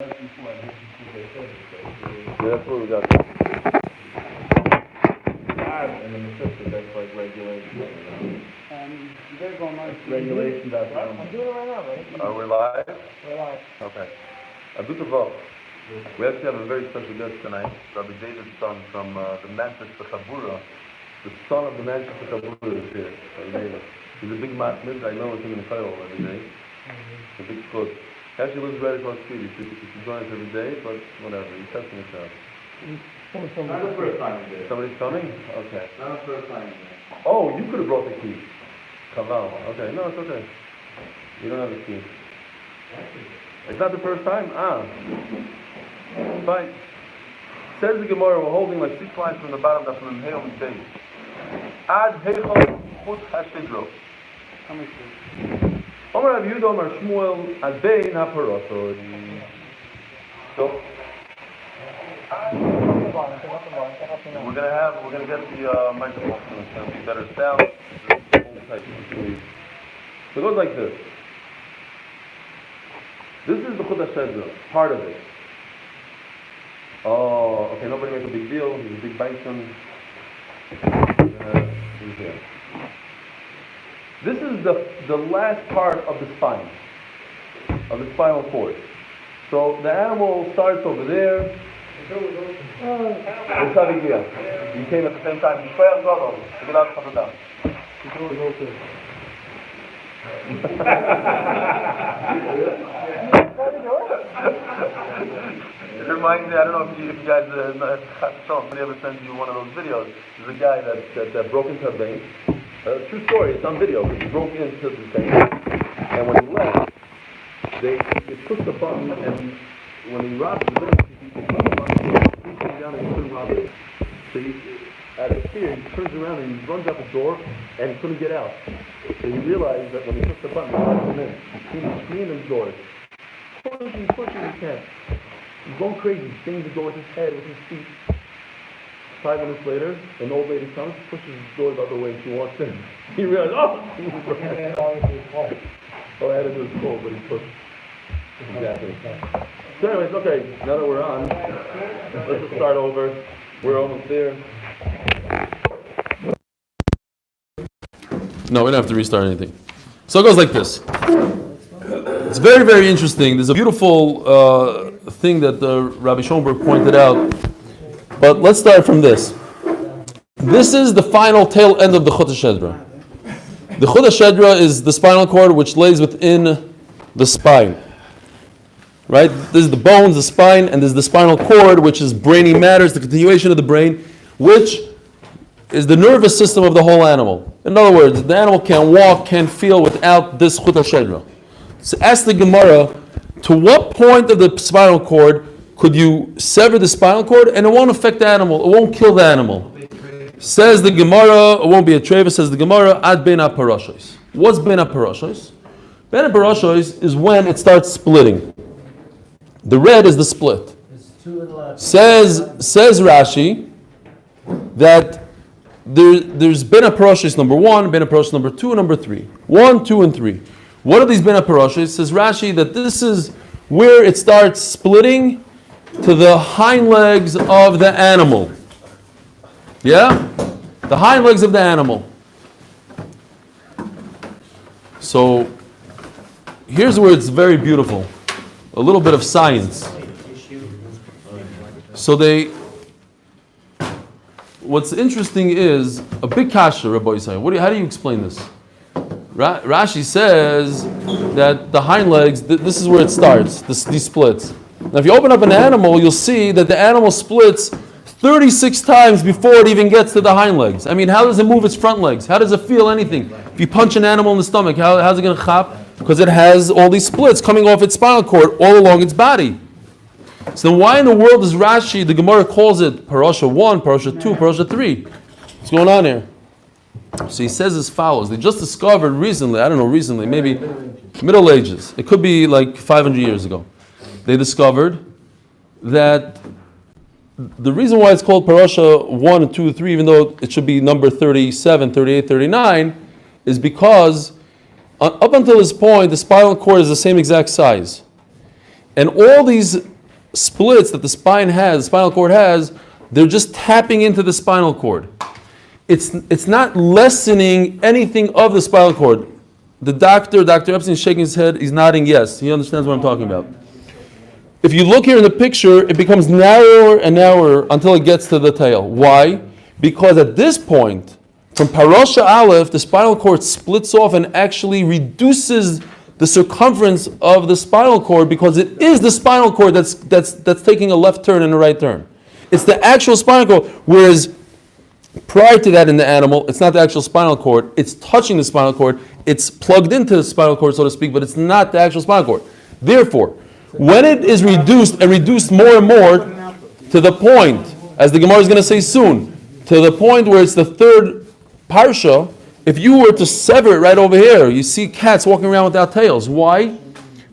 Yeah, that's what we got. And then the sister, that's like regulation. You better go online. Regulation. I'm doing it right now, right? Are we live? We're live. Okay. Abutavov. We actually have a very special guest tonight, Rabbi David's son from the Manchester Chabura. The son of the Manchester Chabura is here. Rabbi David. He's a big matmid. I know him in the Kayol every day. A big cook. He actually lives right across the street. He should join us every day, but whatever. He's testing it out. Not the first time you did. Somebody's coming? Okay. Not the first time you did. Oh, you could have brought the key. Kaval. Okay. No, it's okay. You don't have the key. It's not the first time? Fine. Says the Gemara, we're holding like 6 lines from the bottom, that's from the Heil Mitei. Ad Heichol Chut HaShidro. How many streets? Omer Rav Yehuda Omer Shmuel Ad Bein HaParosot. So, we're gonna get the microphone. It's gonna be better sound. So it goes like this. This is the Chut HaShedra, part of it. Oh, okay, nobody make a big deal. He's a big bison. He's here. This is the last part of the spine, of the spinal cord. So the animal starts over there. You came at the same time. It reminds me, I don't know if you guys, somebody ever sent you one of those videos. There's a guy that broke into a bank. True story, it's on video. He broke into the bank, and when he left, they took the button, and when he robbed the bank, he took the button, he came down and he couldn't rob it. So out of fear, he turns around and he runs out the door, and he couldn't get out. So he realized that when he took the button, he locked him in. He screamed in the door. Pushing, he can't. He's going crazy, stings the door with his head, with his feet. 5 minutes later, an old lady comes, pushes the door the other way, and she walks in. He realized, all I had to do was call, but he pushed. Exactly. So anyways, okay, now that we're on, let's just start over. We're almost there. No, we don't have to restart anything. So it goes like this. It's very, very interesting. There's a beautiful thing that Rabbi Schoenberg pointed out. But let's start from this. This is the final tail end of the Chut HaShedra. The Chut HaShedra is the spinal cord which lays within the spine. Right? This is the bones, the spine, and there's the spinal cord, which is brainy matters, the continuation of the brain, which is the nervous system of the whole animal. In other words, the animal can't walk, can't feel without this Chut HaShedra. So ask the Gemara, to what point of the spinal cord could you sever the spinal cord and it won't affect the animal, it won't kill the animal? Says the Gemara, it won't be a treva, says the Gemara, ad bein ha-paroshes. What's bein ha-paroshes? Bein ha-paroshes is when it starts splitting. The red is the split. Says Rashi that there's bein ha-paroshes number 1, bein ha-paroshes number 2, and number 3. 1, 2, and 3. What are these bein ha-paroshes? Says Rashi that this is where it starts splitting to the hind legs of the animal. Yeah? The hind legs of the animal. So, here's where it's very beautiful. A little bit of science. So what's interesting is, a big kasha, Rabbi Yisrael. How do you explain this? Rashi says that the hind legs, this is where it starts, these splits. Now if you open up an animal, you'll see that the animal splits 36 times before it even gets to the hind legs. I mean, how does it move its front legs? How does it feel anything? If you punch an animal in the stomach, how's it going to chop? Because it has all these splits coming off its spinal cord all along its body. So then why in the world does Rashi, the Gemara calls it Parasha 1, Parasha 2, Parasha 3? What's going on here? So he says as follows. They just discovered recently, maybe Middle Ages. It could be like 500 years ago. They discovered that the reason why it's called Parasha 1, 2, 3, even though it should be number 37, 38, 39, is because up until this point, the spinal cord is the same exact size. And all these splits that the spinal cord has, they're just tapping into the spinal cord. It's not lessening anything of the spinal cord. Dr. Epstein, is shaking his head. He's nodding yes. He understands what I'm talking about. If you look here in the picture, it becomes narrower and narrower until it gets to the tail. Why? Because at this point, from parosha aleph, the spinal cord splits off and actually reduces the circumference of the spinal cord, because it is the spinal cord that's taking a left turn and a right turn. It's the actual spinal cord, whereas prior to that in the animal, it's not the actual spinal cord, it's touching the spinal cord, it's plugged into the spinal cord, so to speak, but it's not the actual spinal cord. Therefore, when it is reduced and reduced more and more to the point, as the Gemara is going to say soon, to the point where it's the third parsha, if you were to sever it right over here, you see cats walking around without tails. Why?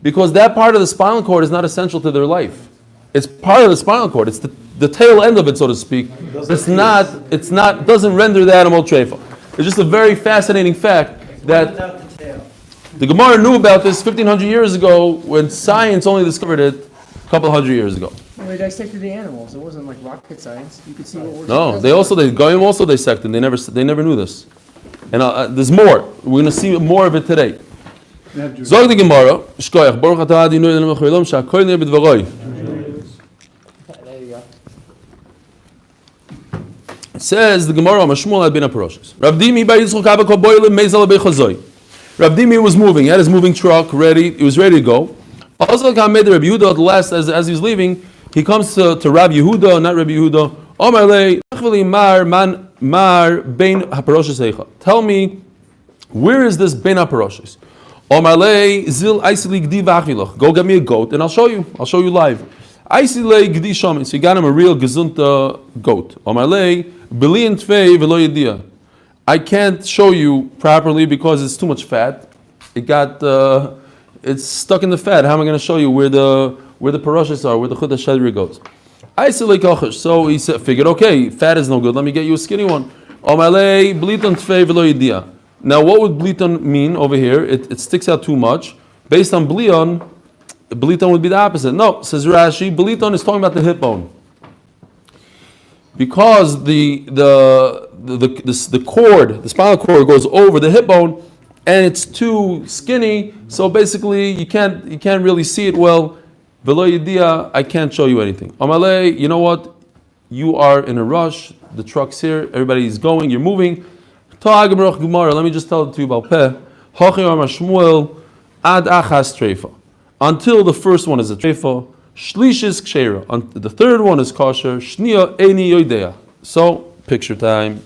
Because that part of the spinal cord is not essential to their life. It's part of the spinal cord. It's the tail end of it, so to speak. Doesn't render the animal treifa. It's just a very fascinating fact that the Gemara knew about this 1,500 years ago when science only discovered it a couple hundred years ago. Well, they dissected the animals. It wasn't like rocket science. You could see what was. No, the Goyim also dissected. They never knew this. And there's more. We're going to see more of it today. Zog the Gemara, Shkoyach, Baruch atah Adonai Eloheinu melech haolam, she'hakol nireh b'dvaroi. There you go. It says the Gemara, Mashmuel had been a paroshes. Rav Dimi bar Yitzchok Abba kol boilim meizal bechazoi. Rav Dimi was moving. He had his moving truck ready. He was ready to go. Also, made the Rabbi Yehuda at the last, as he was leaving, he comes to Rabbi Yehuda, not Rabbi Yehuda. Omar lei, mar bein haparoshes eicha. Tell me, where is this bein haparoshes? Omar lei, zil aisili gdi v'achilach. Go get me a goat, and I'll show you. I'll show you live. Aisili gdi shamin. So he got him a real gezunta goat. Omar lei, beli and tvei v'lo yedia. I can't show you properly because it's too much fat. It's stuck in the fat. How am I going to show you where the paroshes are, where the chut hashadri goes? So he figured, okay, fat is no good. Let me get you a skinny one. Now, what would bliton mean over here? It sticks out too much. Based on bliton would be the opposite. No, says Rashi, bliton is talking about the hip bone. Because the cord, the spinal cord goes over the hip bone, and it's too skinny, so basically you can't really see it well. Velo yedia, I can't show you anything. Amalei, you know what? You are in a rush. The truck's here. Everybody's going. You're moving. Let me just tell it to you about peh. Ad achas treifa. Until the first one is a treifa. Shlish is ksheira. The third one is kosher. Shnia eini yoidea. So, picture time.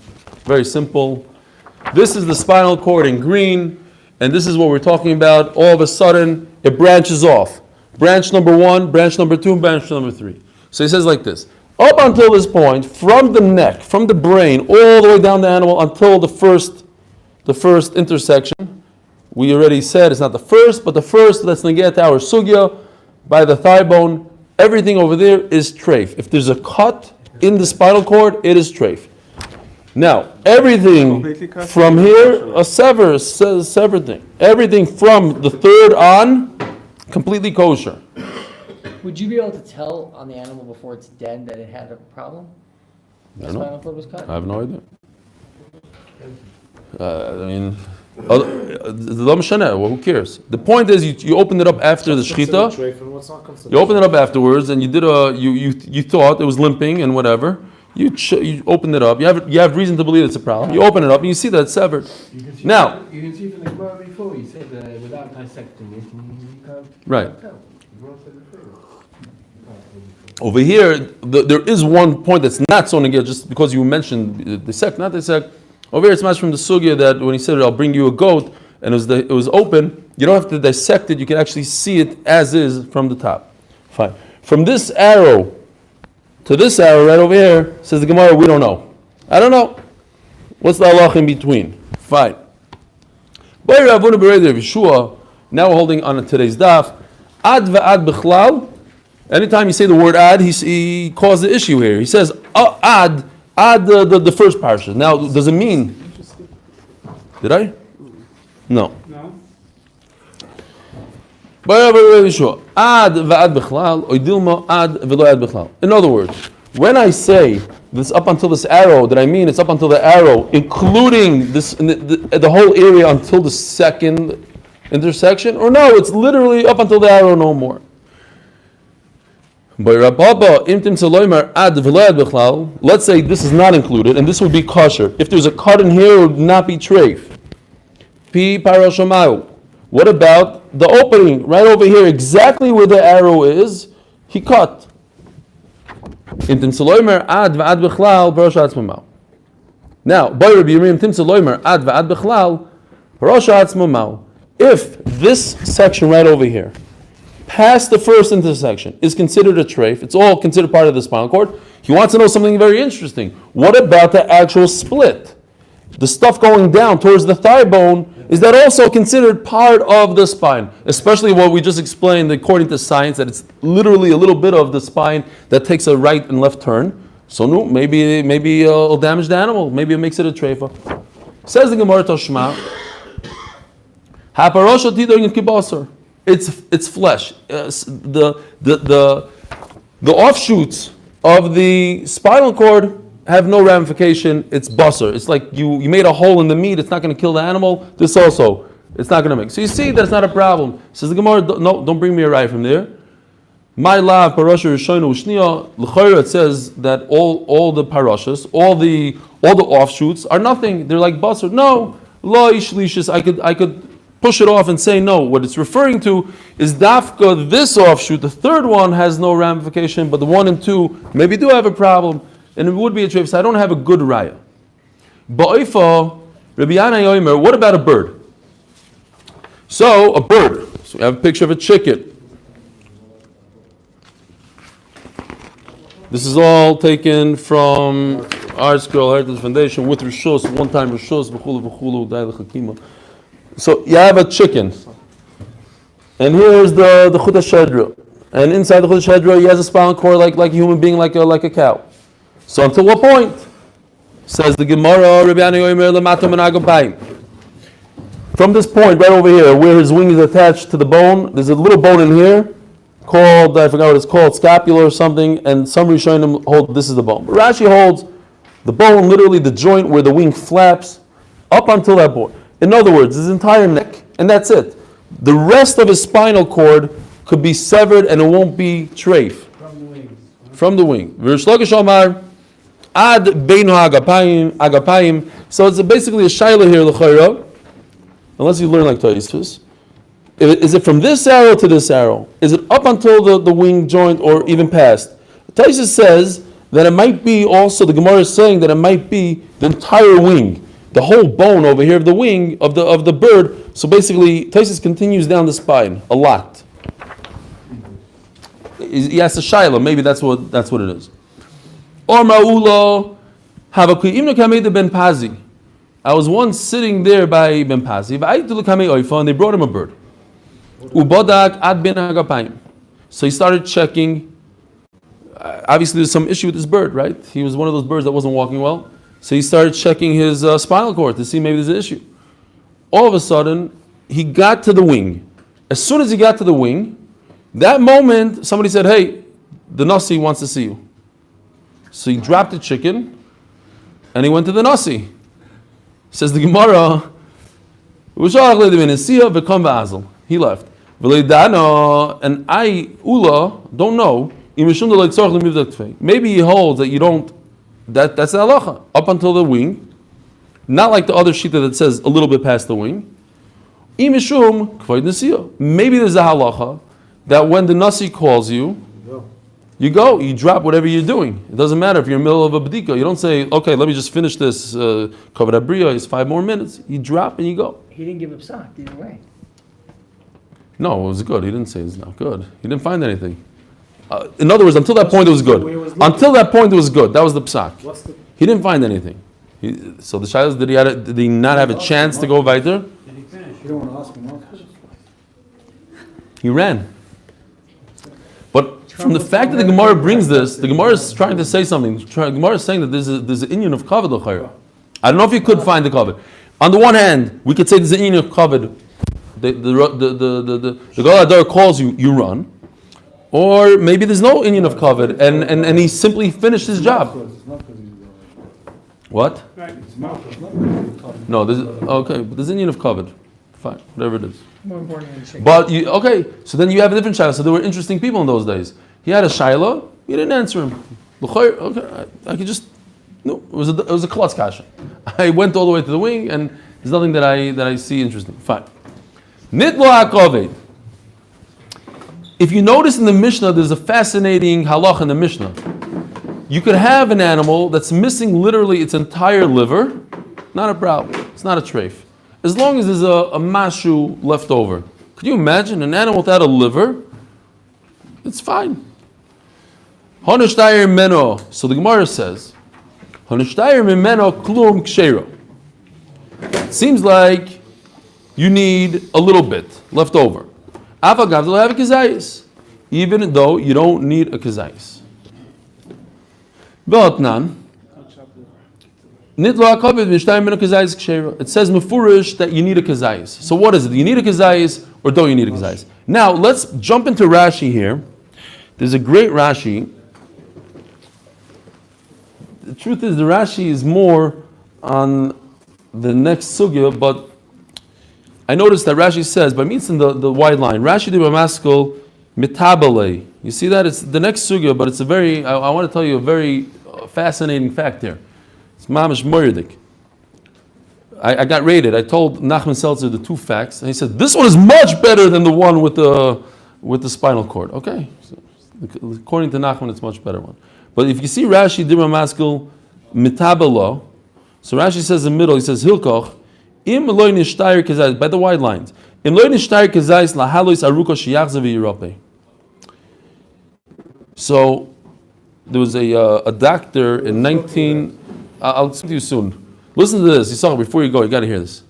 Very simple. This is the spinal cord in green, and this is what we're talking about. All of a sudden, it branches off. Branch number 1, branch number 2, and branch number 3. So he says like this. Up until this point, from the neck, from the brain, all the way down the animal until the first intersection. We already said it's not the first, but the first, let's negate our sugya, by the thigh bone. Everything over there is treif. If there's a cut in the spinal cord, it is treif. Now, everything from here, a severed thing. Everything from the third on, completely kosher. Would you be able to tell on the animal before it's dead that it had a problem? I don't know. Spinal cord was cut? I have no idea. Who cares? The point is, you open it up after the shechita. You open it up afterwards, and you thought it was limping and whatever. You open it up. You have reason to believe it's a problem. You open it up, and you see that it's severed. Now, you can see from the Gemara before. You said without dissecting it, you can't. Right. Over here, there is one point that's not so negative, just because you mentioned dissect, not dissect. Over here, it's much from the sugya that when he said, "I'll bring you a goat," and it was open. You don't have to dissect it. You can actually see it as is from the top. Fine. From this arrow to this arrow right over here, says the Gemara, we don't know. I don't know. What's the halach in between? Fine. Now we're holding on today's daf. Ad va'ad bichlal. Anytime you say the word ad, he caused the issue here. He says ad the first parsha. Now, does it mean? Did I? No. In other words, when I say this up until this arrow, that I mean it's up until the arrow, including this the whole area until the second intersection, or no, it's literally up until the arrow, no more. Let's say this is not included, and this would be kosher. If there's a cut in here, it would not be treif. What about the opening right over here, exactly where the arrow is? He cut. Now, if this section right over here, past the first intersection, is considered a treif, it's all considered part of the spinal cord, he wants to know something very interesting. What about the actual split? The stuff going down towards the thigh bone, is that also considered part of the spine? Especially what we just explained, according to science, that it's literally a little bit of the spine that takes a right and left turn. So no, maybe it'll damage the animal. Maybe it makes it a treifa. Says the Gemara Toshma, it's flesh. The offshoots of the spinal cord have no ramification. It's basar. It's like you made a hole in the meat. It's not going to kill the animal. This also, it's not going to make. So you see that it's not a problem. Says the Gemara, no, don't bring me a rye from there. My lav parasha rishonu ushniya l'chayra. It says that all the parashas, all the offshoots are nothing. They're like basar. No, lo ishlishis. I could push it off and say no. What it's referring to is dafka. This offshoot, the third one, has no ramification, but the 1 and 2 maybe do have a problem. And it would be a treif, so I don't have a good raya. Ba'ifah, Rabbi Yana Yomer, what about a bird? So, a bird. So we have a picture of a chicken. This is all taken from Art Scroll Heritage Foundation with Rishos, one-time Rishos, v'chulu, da'i l'chakima. So, you have a chicken. And here's the Chut HaShedra. And inside the Chut HaShedra, he has a spinal cord like a human being, like a cow. So until what point? Says the Gemara, from this point right over here, where his wing is attached to the bone, there's a little bone in here called, I forgot what it's called, scapula or something, and some Rishonim hold this is the bone. But Rashi holds the bone, literally the joint where the wing flaps, up until that point. In other words, his entire neck, and that's it. The rest of his spinal cord could be severed and it won't be treif. From the wing. Ad beinu agapayim. So it's basically a shaila here, l'chayra, unless you learn like Tosfos. Is it from this arrow to this arrow? Is it up until the wing joint or even past? Tosfos says that it might be also, the Gemara is saying that it might be the entire wing, the whole bone over here of the wing of the bird. So basically, Tosfos continues down the spine a lot. He has a shaila, maybe that's what it is. Or ma'ulo havaku imnu kamei ben Pazi. I was once sitting there by Ben Pazi, and they brought him a bird. Ubodak ad ben agapayim. So he started checking. Obviously, there's some issue with this bird, right? He was one of those birds that wasn't walking well. So he started checking his spinal cord to see maybe there's an issue. All of a sudden, he got to the wing. As soon as he got to the wing, that moment, somebody said, "Hey, the Nasi wants to see you." So he dropped the chicken, and he went to the Nasi. Says the Gemara, he left. And I, Ula, don't know. Maybe he holds that you don't, that's the halacha, up until the wing. Not like the other shita that says a little bit past the wing. Maybe there's a halacha that when the Nasi calls you, you go, you drop whatever you're doing. It doesn't matter if you're in the middle of a b'dika. You don't say, okay, let me just finish this kavod abriya, it's 5 more minutes. You drop and you go. He didn't give a psak either way. No, it was good. He didn't say it's not good. He didn't find anything. In other words, until that point it was good. Until that point it was good. That was the psak. He didn't find anything. So the shayla is, did he not have a chance to go weiter? Did he finish? You don't want to ask him what? He ran. But from the fact that the Gemara brings this, the Gemara is trying to say something. The Gemara is saying that there's an inyan of kavod l'chayra. I don't know if you could find the kavod. On the one hand, we could say there's an inyan of kavod the Gadol Hadar calls you, you run. Or maybe there's no Inyan of Kavod, and he simply finished his job. What? No, but there's Inyan of Kavod. Fine, whatever it is. More important than shaking. But so then you have a different Shiloh. So there were interesting people in those days. He had a Shiloh, you didn't answer him. Okay, I could just, no, it was a klutz kasha. I went all the way to the wing, and there's nothing that I see interesting. Fine. Nitlo HaKavod. If you notice in the Mishnah, there's a fascinating halach in the Mishnah. You could have an animal that's missing literally its entire liver, not a problem, it's not a treif. As long as there's a mashu left over. Could you imagine an animal without a liver? It's fine. Hanushtayir meno. So the Gemara says, Hanushtayir mimeno klum kshero. It seems like you need a little bit left over. Afagav will have a kazayis, even though you don't need a kazayis. V'otnan. Nitlo HaKavod v'shtayim meno kazayis kshero. It says mefurish that you need a kazayis. So what is it? Do you need a kazayis or don't you need a kazayis? Now let's jump into Rashi here. There's a great Rashi. The truth is the Rashi is more on the next sugya, but I noticed that Rashi says, by means in the wide line, Rashi de Bamaskal mitabale. You see that? It's the next sugya, but it's a very, I want to tell you a very fascinating fact here. It's mamish moiridik. I got rated. I told Nachman Seltzer the two facts, and he said, this one is much better than the one with the spinal cord. Okay. So, according to Nachman, it's a much better one. But if you see Rashi de Bamaskal mitabalo, so Rashi says in the middle, he says, Hilkoch, Im loy nishtayir kazayis, by the wide lines. Im loy nishtayir kazayis lahalois aruko sheyachzav v'yirope. So there was a doctor in 19. I'll explain to you soon. Listen to this. You saw it before you go. You got to hear this.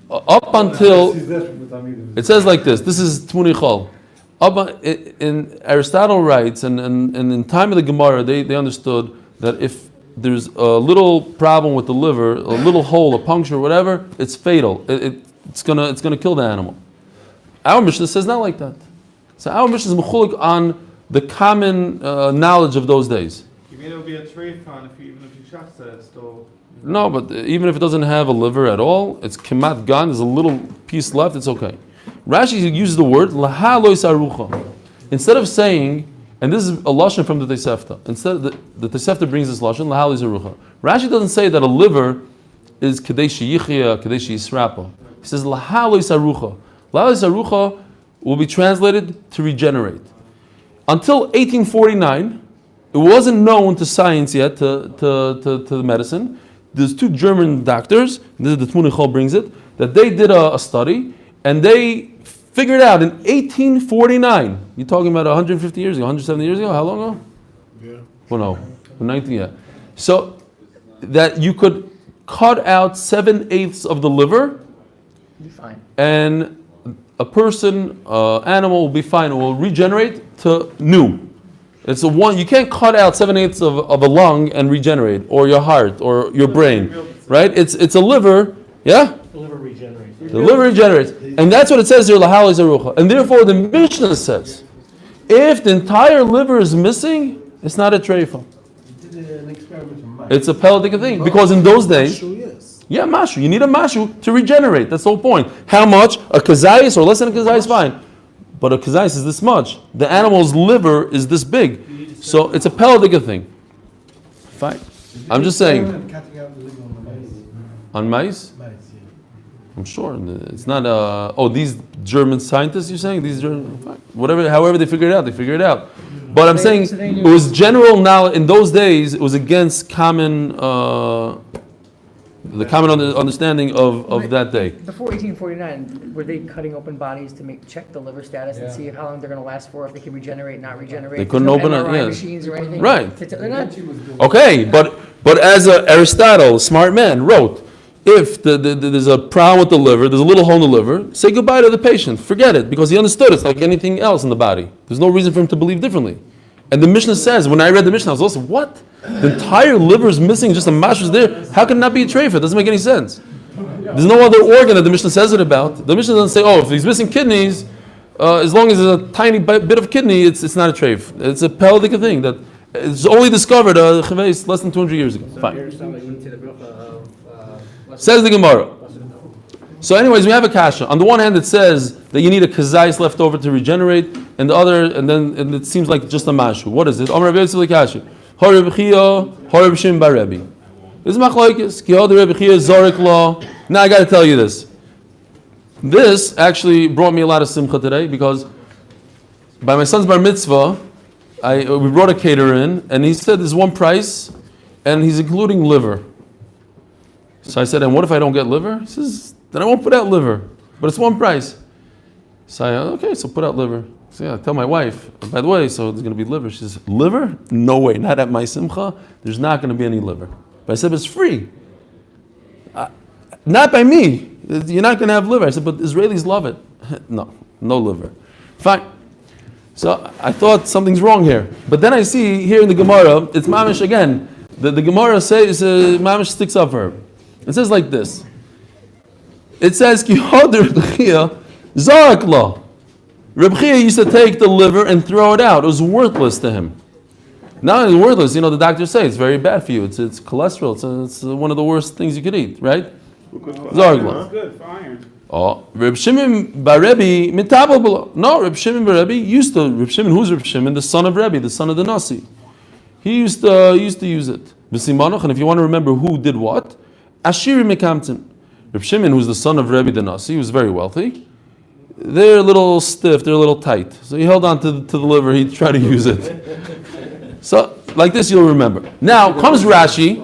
Up until it says like this. This is Tmuni Chol. In Aristotle writes, and in time of the Gemara, they understood that if there's a little problem with the liver, a little hole, a puncture, whatever, it's fatal. It's gonna kill the animal. Our Mishnah says not like that. So our Mishnah is mechulik on the common knowledge of those days. You mean it would be a treif on even if you shachta it still? No, but even if it doesn't have a liver at all, it's kemat gan. There's a little piece left. It's okay. Rashi uses the word laha lois arucha instead of saying. And this is a lashon from the Tosefta. Instead, the Tosefta brings this lashon lahali zerucha. Rashi doesn't say that a liver is kadeshi yichya, kadeshi yisrapa. He says lahali sarucha. Lahali sarucha will be translated to regenerate. Until 1849, it wasn't known to science yet, to the medicine. There's two German doctors. This is the Tmuni Chol brings it, that they did a study and they figured out in 1849, you're talking about 150 years ago, 170 years ago, how long ago? Yeah. Well, no, 19, yeah. So that you could cut out 7/8 of the liver, Be fine. and a person, animal will be fine, it will regenerate to new. It's a one, you can't cut out 7/8 of a lung and regenerate, or your heart, or your brain, right? It's a liver, yeah? The liver regenerates. The liver regenerates. And that's what it says here, lahal zarucha. And therefore the Mishnah says, if the entire liver is missing, it's not a treifa. An experiment on mice. It's a pelletic thing. Because in those days, yeah, mashu. You need a mashu to regenerate. That's the whole point. How much? A kazayis or less than a kazayis, fine. But a kazayis is this much. The animal's liver is this big. So it's a pelletic thing. Fine. I'm just saying. Cutting out the liver on the mice. On mice? Mice, yeah. I'm sure it's not. These German scientists. You're saying these German, whatever, however they figured it out. But I'm saying it was general knowledge in those days. It was against common, the common understanding of that day. Before 1849, were they cutting open bodies to check the liver status and see how long they're going to last for, if they can regenerate, not regenerate? They couldn't There's no open it, MRI yeah. machines or anything. Right. They're not. Okay, but as Aristotle, a smart man, wrote, if there's a problem with the liver, there's a little hole in the liver, say goodbye to the patient. Forget it, because he understood it's like anything else in the body. There's no reason for him to believe differently. And the Mishnah says, when I read the Mishnah, I was also, what? The entire liver is missing, just a mash is there. How can it not be a treifa? It doesn't make any sense. There's no other organ that the Mishnah says it about. The Mishnah doesn't say, oh, if he's missing kidneys, as long as there's a tiny bit of kidney, it's not a treif. It's a pelvic thing that it's only discovered less than 200 years ago. Fine. Says the Gemara. So anyways, we have a kasha. On the one hand, it says that you need a kazais left over to regenerate, and the other, and it seems like just a mashu. What is it? Amar Rabbi Yosef kasha. Horeb Chia, Horeb Shim Barebi. This is machlokes. Ki Horeb Rabbi Chia Zorik law. Now I got to tell you this. This actually brought me a lot of simcha today because by my son's bar mitzvah, we brought a caterer in, and he said there's one price, and he's including liver. So I said, and what if I don't get liver? He says, then I won't put out liver, but it's one price. So I, okay, so put out liver. So yeah, I tell my wife, by the way, so there's going to be liver. She says, liver? No way, not at my simcha. There's not going to be any liver. But I said, but it's free. Not by me. You're not going to have liver. I said, but Israelis love it. No liver. Fine. So I thought something's wrong here. But then I see here in the Gemara, it's mamish again. The Gemara says, mamish sticks up for her. It says like this. It says, Ki Hoder Reb Chia Zarak Lo. Reb Chia used to take the liver and throw it out. It was worthless to him. Not only worthless, the doctors say it's very bad for you. It's cholesterol. It's one of the worst things you could eat, right? Zarak Lo. It's good for iron. Oh, Reb Shimon bar Rebbe mitabel below. No, Reb Shimon bar Rebbe used to. Reb Shimon, who's Reb Shimon? The son of Rebbe, the son of the Nasi. He used to use it. B'simanoch, and if you want to remember who did what, Ashiri mekamtim. Reb Shimon, who's the son of Rebbe the Nasi, he was very wealthy. They're a little stiff, they're a little tight. So he held on to the liver, he tried to use it. So, like this you'll remember. Now, comes Rashi.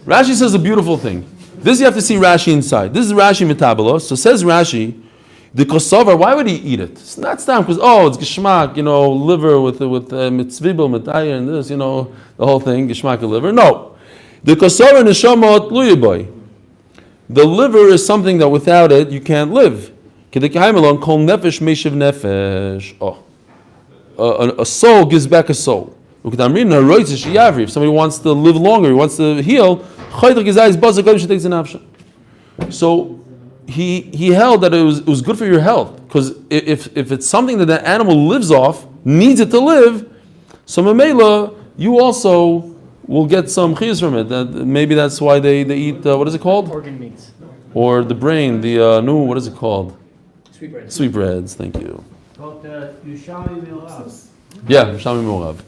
Rashi says a beautiful thing. This you have to see Rashi inside. This is Rashi metabolos. So says Rashi, the kosovar, why would he eat it? It's not stam, because, it's geshmak, liver with mitzvibel, mitayir, and this, the whole thing, geshmak of liver. No. The kosovar neshamot luyaboy. The liver is something that without it you can't live. A soul gives back a soul. If somebody wants to live longer, he wants to heal, so he held that it was good for your health, because if it's something that the animal lives off, needs it to live, so mamela, you also will get some chiyus from it. Maybe that's why they eat, what is it called? Organ meats. Or the brain, what is it called? Sweetbreads. Sweetbreads, thank you. Called Yushami Milrav. Yeah, Yushami Milrav.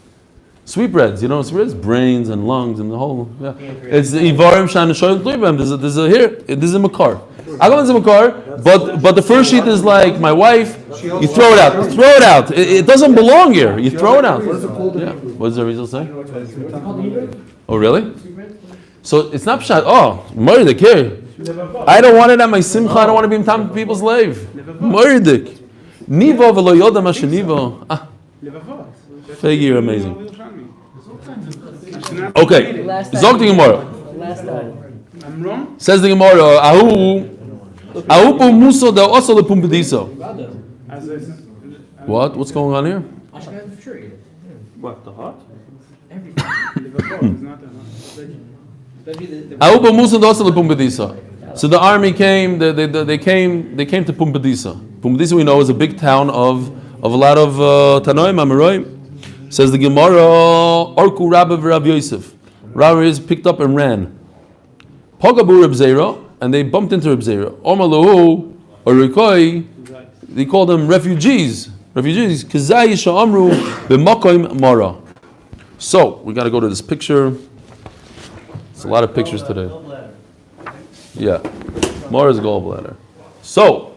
Sweetbreads, sweetbreads, brains and lungs and the whole, yeah. It's the Ivarim Shan Shoyim Tlibam. There's a Makar. I go into Makar, but the first sheet is like my wife, you throw it out. It doesn't belong here. You throw it out. Yeah. What does the Rizal say? Oh, really? So it's not pshat. Oh, Murdik here. I don't want it at my simcha. I don't want to be in time people's slave. Murdik. Nivo v'lo yoda ma shenivo. Fegi, you're amazing. Okay. Zog the Gemara. I'm wrong? Says the Gemara. Ahu po muso da oso le pumpediso. What? What's going on here? What, the heart? Ahu po muso da oso le pumpediso. So the army came. They came to Pumbedisa. Pumbedisa, we know, is a big town of a lot of Tanoim, Amoraim. Says the Gemara, Orku Rabbi Rav Yosef. Rabbi is picked up and ran. Pagabu Reb Zera, and they bumped into Reb Zera. Omalahu or Rikoi, they called them refugees. Kazai Sha'amru b'makoim mara. So we got to go to this picture. It's a lot of pictures today. Yeah, Mara's gallbladder. So,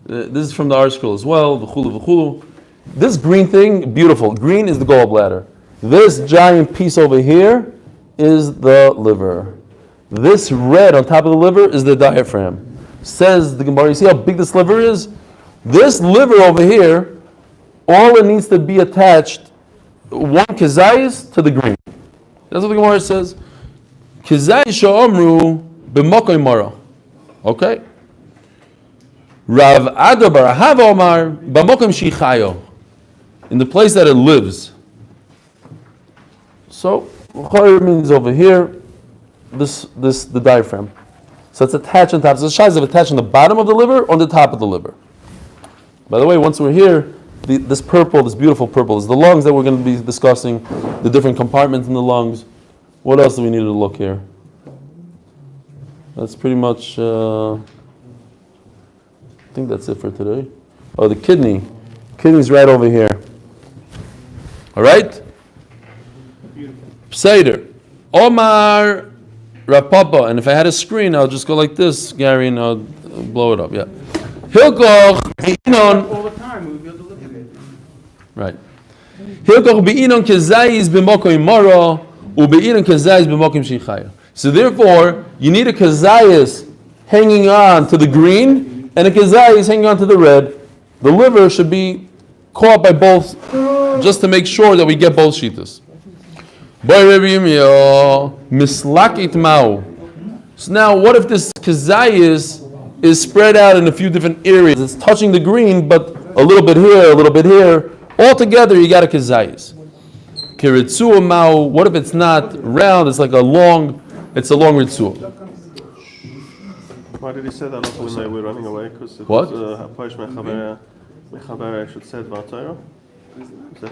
this is from the art scroll as well. V'chulu. This green thing, beautiful. Green is the gallbladder. This giant piece over here is the liver. This red on top of the liver is the diaphragm. Says the Gemara, you see how big this liver is? This liver over here, all it needs to be attached, one kezayis to the green. That's what the Gemara says. Kezayis sha'amru b'makoy mara. Okay? Rav Adar bar Ahava Omar b'makom shichayo. In the place that it lives. So, chayr means over here, the diaphragm. So it's attached on top. So the shayla is attached on the bottom of the liver or on the top of the liver. By the way, once we're here, this purple, this beautiful purple, is the lungs that we're going to be discussing, the different compartments in the lungs. What else do we need to look here? That's pretty much, I think that's it for today. Oh, the kidney. Kidney's right over here. All right? Pseider. Omar Rapapa. And if I had a screen, I'll just go like this, Gary, and I'll blow it up. Yeah. Hilkoch Be'inon. All the time, we would be able to look at it. Right. Hilkoch Be'inon kezayis b'mokim moro u'be'inon kezayis b'mokim sheichaya. So therefore, you need a kezayis hanging on to the green and a kezayis hanging on to the red. The liver should be caught by both, just to make sure that we get both shitas. Mislakit mau. So now, what if this kezayis is spread out in a few different areas? It's touching the green, but a little bit here, a little bit here. All together, you got a kezayis. Kiritzu mau. What if it's not round? It's like a long ritzua. Why did he say that when they were running away? Because What? should say Vatayro.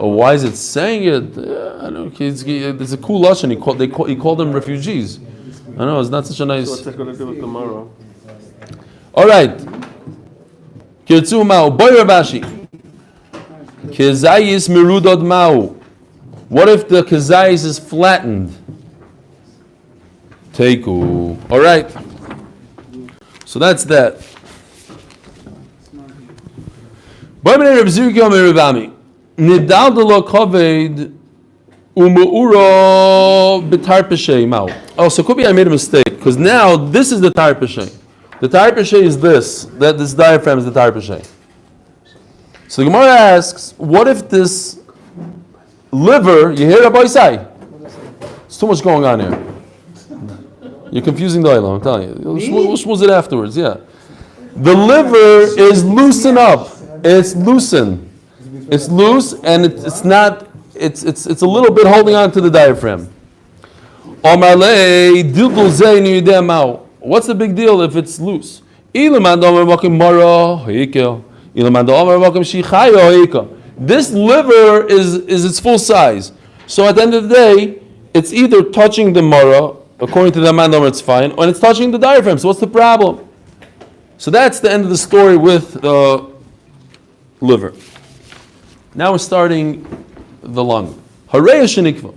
Oh, why is it saying it? I don't. It's a cool lashon. He called them refugees. I know it's not such a nice. So what's that going to do with tomorrow? All right. Kirtzu mau boy Ravashi. Kezayis merudod mau. What if the kezayis is flattened? Teiku. All right. So that's that. Oh, so could be I made a mistake, because now this is the tar peshay. The tar peshay is this diaphragm is the tar peshay. So the Gemara asks, what if this liver, you hear Rabbi Isai? There's too much going on here. You're confusing the oil, I'm telling you. We'll schmooze it afterwards, yeah. The liver is loosened up. It's loosened. It's loose, and it's not. It's a little bit holding on to the diaphragm. What's the big deal if it's loose? This liver is its full size. So at the end of the day, it's either touching the mara, according to the mandam, it's fine, or it's touching the diaphragm. So what's the problem? So that's the end of the story with liver. Now we're starting the lung. Hareya shenikva.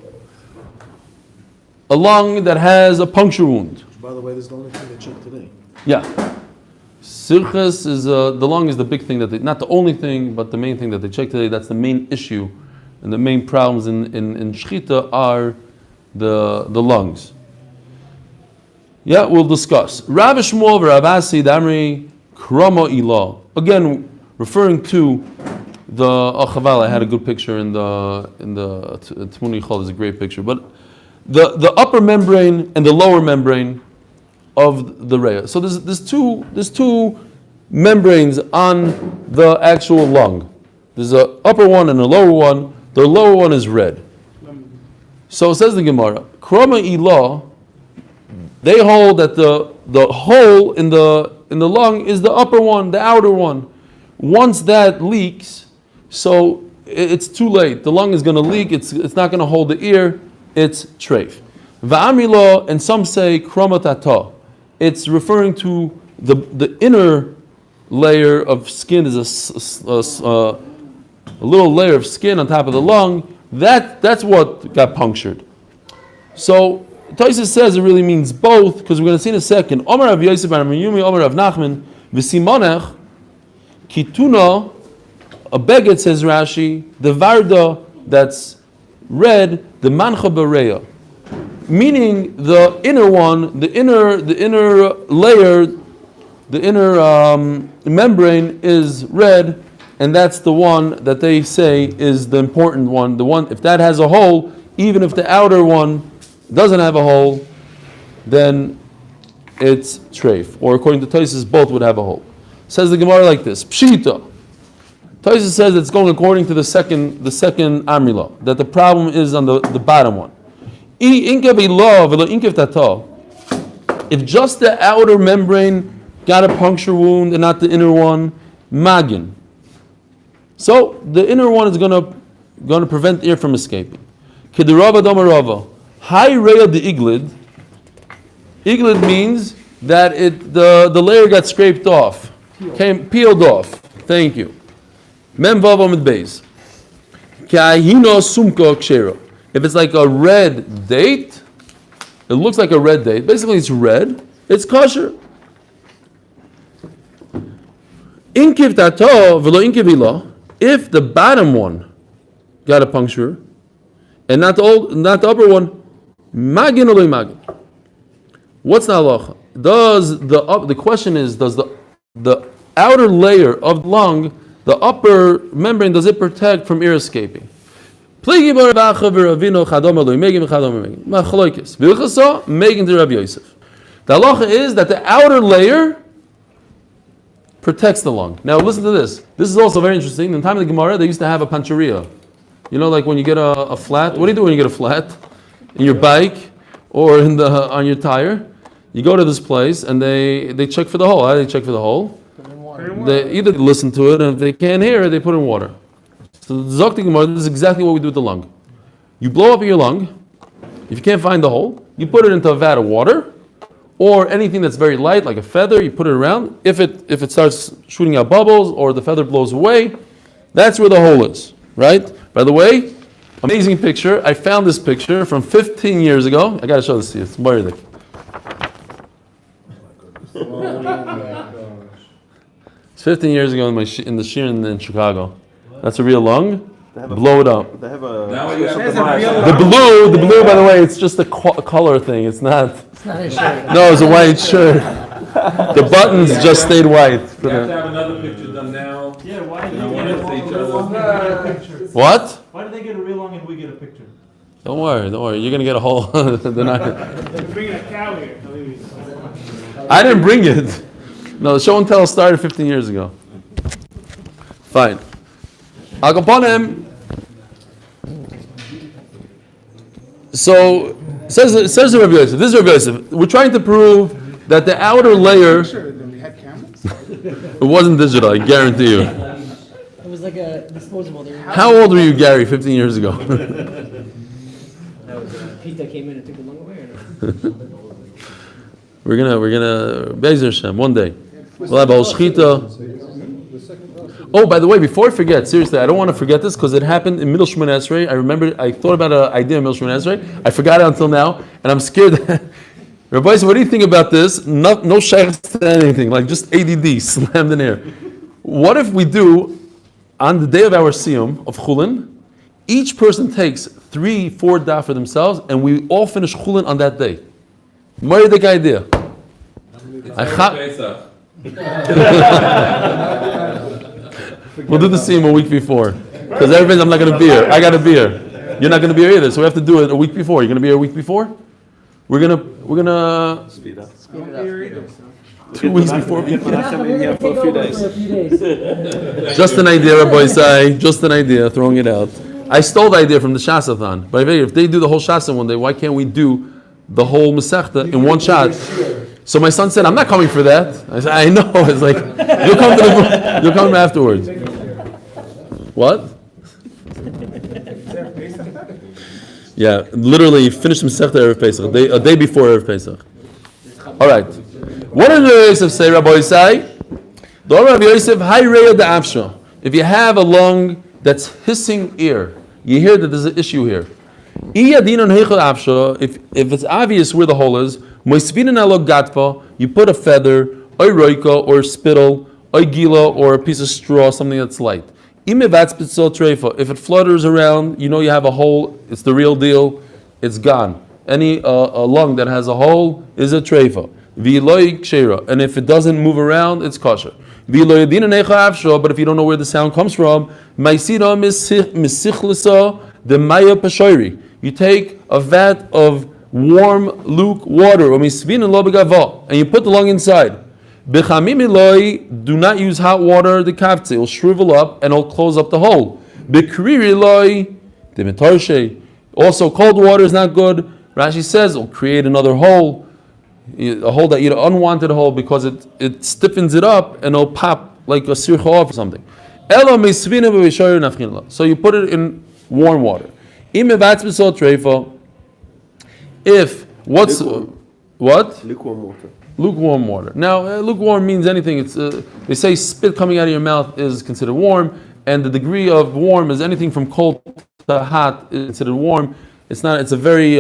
A lung that has a puncture wound. By the way, this is the only thing they checked today. Yeah. Sirchas is, the lung is the big thing that not the only thing, but the main thing that they check today. That's the main issue. And the main problems in Shechita are the lungs. Yeah, we'll discuss. Rav Shmuel v'Rav Asi Damri Krama Ilah. Again, referring to the Chaval. I had a good picture in the Tmuni Chol is a great picture. But the upper membrane and the lower membrane of the Reya. So there's two membranes on the actual lung. There's an upper one and a lower one. The lower one is red. So it says the Gemara, Krama Ilah. They hold that the hole in the lung is the upper one, the outer one. Once that leaks, so it's too late. The lung is going to leak. It's not going to hold the ear. It's treif. Va'amilo, and some say kromatata. It's referring to the inner layer of skin. Is a little layer of skin on top of the lung. That's what got punctured. So Tosfos says it really means both, because we're going to see in a second. Omar Rav Yosef Bar Yumi, Omar Rav Nachman, v'simonech kituna, a beged, says Rashi, the varda that's red, the mancha bereya, meaning the inner one, the inner layer, the inner membrane is red, and that's the one that they say is the important one. The one, if that has a hole, even if the outer one doesn't have a hole, then it's treif. Or according to Tosfos, both would have a hole. Says the Gemara like this: Pshita. Tosfos says it's going according to the second Amrila, that the problem is on the bottom one. If just the outer membrane got a puncture wound and not the inner one, magin. So the inner one is going to prevent air from escaping. Kedirava damarava. High rail the iglid. Iglid means that the layer got scraped off, peeled off. Thank you. Mem vav amid beis. Ka'ahino sumka kshera. If it's like a red date, it looks like a red date. Basically, it's red. It's kosher. Inkiv tato v'lo inkiv ila. If the bottom one got a puncture and not the upper one, magin or magin. What's the halacha? The question is, does the outer layer of the lung, the upper membrane, does it protect from air escaping? The halacha is that the outer layer protects the lung. Now listen to this. This is also very interesting. In the time of the Gemara, they used to have a pancheria. You know, like when you get a flat. What do you do when you get a flat? In your bike or on your tire? You go to this place and they check for the hole. How do they check for the hole? They either listen to it, and if they can't hear it, they put in water. So the Zokti Gemara, this is exactly what we do with the lung. You blow up your lung. If you can't find the hole, you put it into a vat of water, or anything that's very light, like a feather. You put it around. If it starts shooting out bubbles or the feather blows away, that's where the hole is. Right? By the way, amazing picture. I found this picture from 15 years ago. I got to show this to you. It's Maridik. It's 15 years ago in the Sheeran in Chicago. That's a real lung. Blow it up. They have a. The blue. By the way, it's just a color thing. It's not. It's not a shirt. No, it's a white shirt. The buttons just stayed white. You have to have another picture done now. Yeah, why You did know, they one get is a each real long other. and we get a picture? What? Why did they get a real long and we get a picture? Don't worry. You're gonna get a hole. They're not. They're bringing a cow here. I didn't bring it. No, the show and tell started 15 years ago. Fine. Agaponim. So says the Rabbi Yosef. This is Rabbi Yosef. We're trying to prove that the outer layer. It wasn't digital. I guarantee you. It was like a disposable. How old were you, Gary, 15 years ago? Pete came in and took the lung away, or no? We're gonna Be'ezer Hashem one day. We'll have Al Shchita. Oh, by the way, before I forget, seriously, I don't want to forget this because it happened in Middle Shemon Esrei. I remember I thought about an idea in Middle Shemon Esrei. I forgot it until now, and I'm scared. Rabbi, so what do you think about this? No shaykhs to anything, like just ADD slammed in air. What if we do on the day of our siyum of Chullin? Each person takes 3-4 daf for themselves, and we all finish Chullin on that day. Maridik idea. We'll do the same a week before. Because everybody's, I'm not going to be here. I got to be here. You're not going to be here either, so we have to do it a week before. You're going to be here a week before? We're gonna Speed up. 2 weeks before. We're gonna take over for a few days. Just an idea, Rabbi Isai. Just an idea, throwing it out. I stole the idea from the Shasathon. But if they do the whole Shas in one day, why can't we do the whole Masechta in one shot? So my son said, "I'm not coming for that." I said, "I know." It's like you'll come afterwards. What? Yeah, literally finish Masechta Erev Pesach, a day before Erev Pesach. All right. What did Rabbi Yosef say, Rabbi Isai? The Rabbi Yosef, Hayreya de Afsha. If you have a lung that's hissing air, you hear that there's an issue here. If it's obvious where the hole is, you put a feather, roika, or spittle, gila, or a piece of straw, something that's light. If it flutters around, you know you have a hole, it's the real deal, it's gone. Any a lung that has a hole is a treifa. And if it doesn't move around, it's kosher. But if you don't know where the sound comes from, you take a vat of warm luke water, and you put the lung inside. Do not use hot water, the kavtze, it'll shrivel up and it'll close up the hole. Also, cold water is not good. Rashi says it'll create another hole. A hole that unwanted hole because it stiffens it up and it'll pop like a sircha off or something. So you put it in warm water. If what's what? Lukewarm water. Lukewarm water. Now, lukewarm means anything. It's they say spit coming out of your mouth is considered warm, and the degree of warm is anything from cold to hot is considered warm. It's not. It's a very.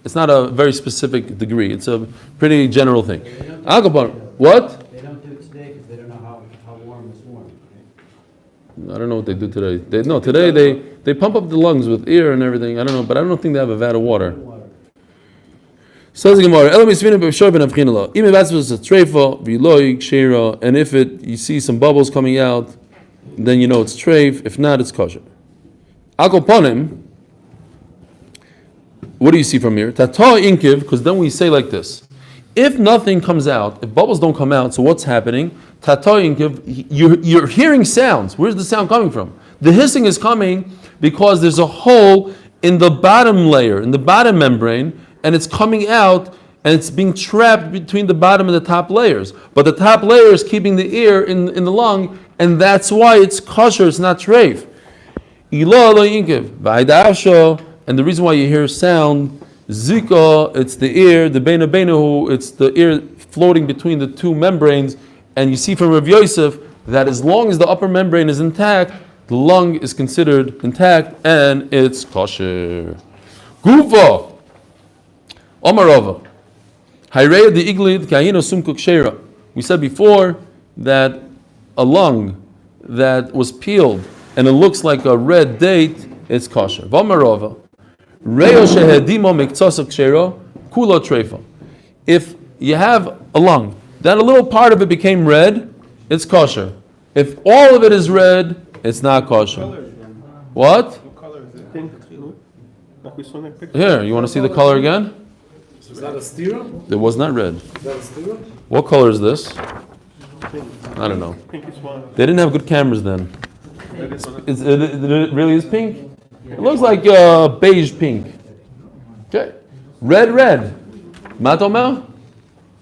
It's not a very specific degree. It's a pretty general thing. What? They don't do it today because they don't know how warm is warm. I don't know what they do today. Today they pump up the lungs with air and everything. I don't know, but I don't think they have a vat of water. Says the Gemara, and if you see some bubbles coming out, then you know it's treif. If not, it's kosher. Akoponim. What do you see from here? Tata inkiv, because then we say like this: if nothing comes out, if bubbles don't come out, so what's happening? Tata inkiv, you're hearing sounds. Where's the sound coming from? The hissing is coming because there's a hole in the bottom layer, in the bottom membrane, and it's coming out and it's being trapped between the bottom and the top layers. But the top layer is keeping the air in the lung, and that's why it's kosher, it's not treif. And the reason why you hear sound, zika, it's the ear, the beina beinahu, it's the ear floating between the two membranes, and you see from Rav Yosef that as long as the upper membrane is intact, the lung is considered intact and it's kosher. Guva, Omarova, Hayreya de Iglid Kahino Sumkuk Shera. We said before that a lung that was peeled and it looks like a red date, it's kosher. Omarova. If you have a lung, that a little part of it became red, it's kosher. If all of it is red, it's not kosher. What? What color is it? Pink, like we saw in that picture. Here, you want to see the color again? Is that a stira? It was not red. Is that a stira? What color is this? I don't know. Pink is one. They didn't have good cameras then. It really is pink? It looks like beige pink. Okay. Red. Matomel?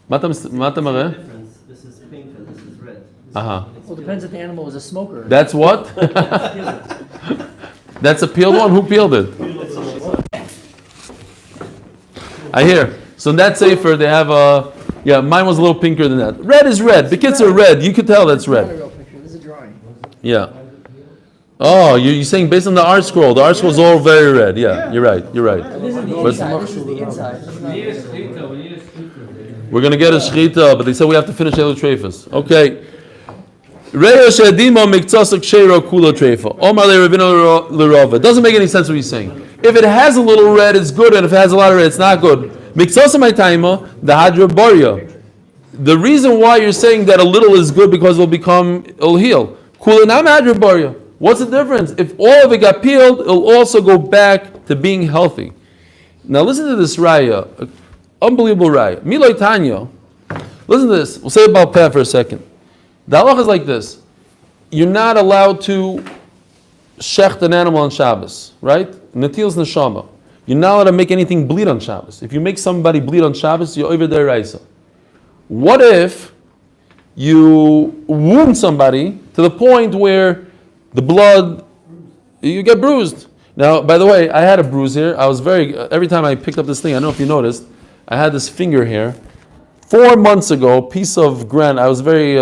Matomel? This is pink and this is red. Uh-huh. Well, it depends if the animal was a smoker. That's what? That's a peeled one? Who peeled it? I hear. So in that sefer, they have mine was a little pinker than that. Red is red. The kids are red. You could tell that's Not a red. real picture. This is a drawing. Yeah. Oh, you're saying based on the art scroll. The art scroll is all very red. Yeah, you're right. This is the But- inside. This is the inside. This is not- We're going to get a shechita, but they said we have to finish Elu Treifas. Okay. Reya she'edimo miktzasuk sheiro kulo treifa. Omar le'Ravino l'Rava. It doesn't make any sense what he's saying. If it has a little red, it's good, and if it has a lot of red, it's not good. Miktzasa my taima, the hadra boria. The reason why you're saying that a little is good because it'll heal. Kulanam hadra boria. What's the difference? If all of it got peeled, it'll also go back to being healthy. Now listen to this raya, unbelievable raya. Miloi Tanya. Listen to this. We'll say about Peh for a second. The halach is like this. You're not allowed to shecht an animal on Shabbos, right? Natil's neshama. You're not allowed to make anything bleed on Shabbos. If you make somebody bleed on Shabbos, you're over there raisa. What if you wound somebody to the point where the blood, you get bruised? Now, by the way, I had a bruise here. I was every time I picked up this thing, I don't know if you noticed, I had this finger here. 4 months ago, piece of granite, I was very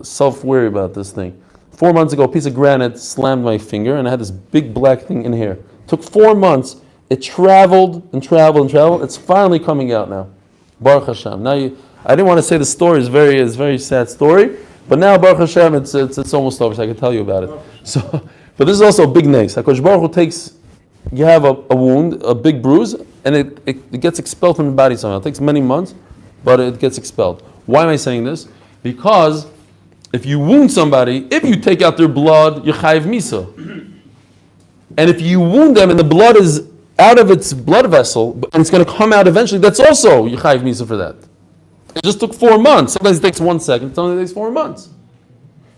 self-weary about this thing. 4 months ago, a piece of granite slammed my finger, and I had this big black thing in here. Took 4 months. It traveled and traveled and traveled. It's finally coming out now. Baruch Hashem. Now, I didn't want to say the story. It's a very sad story. But now, Baruch Hashem, it's almost over, so I can tell you about it. So, but this is also a big nace. HaKadosh Baruch Hu takes, you have a wound, a big bruise, and it gets expelled from the body somehow. It takes many months, but it gets expelled. Why am I saying this? Because if you wound somebody, if you take out their blood, you're chayiv misa. And if you wound them and the blood is out of its blood vessel, and it's going to come out eventually, that's also you're chayiv misa for that. It just took 4 months. Sometimes it takes 1 second, sometimes it takes 4 months.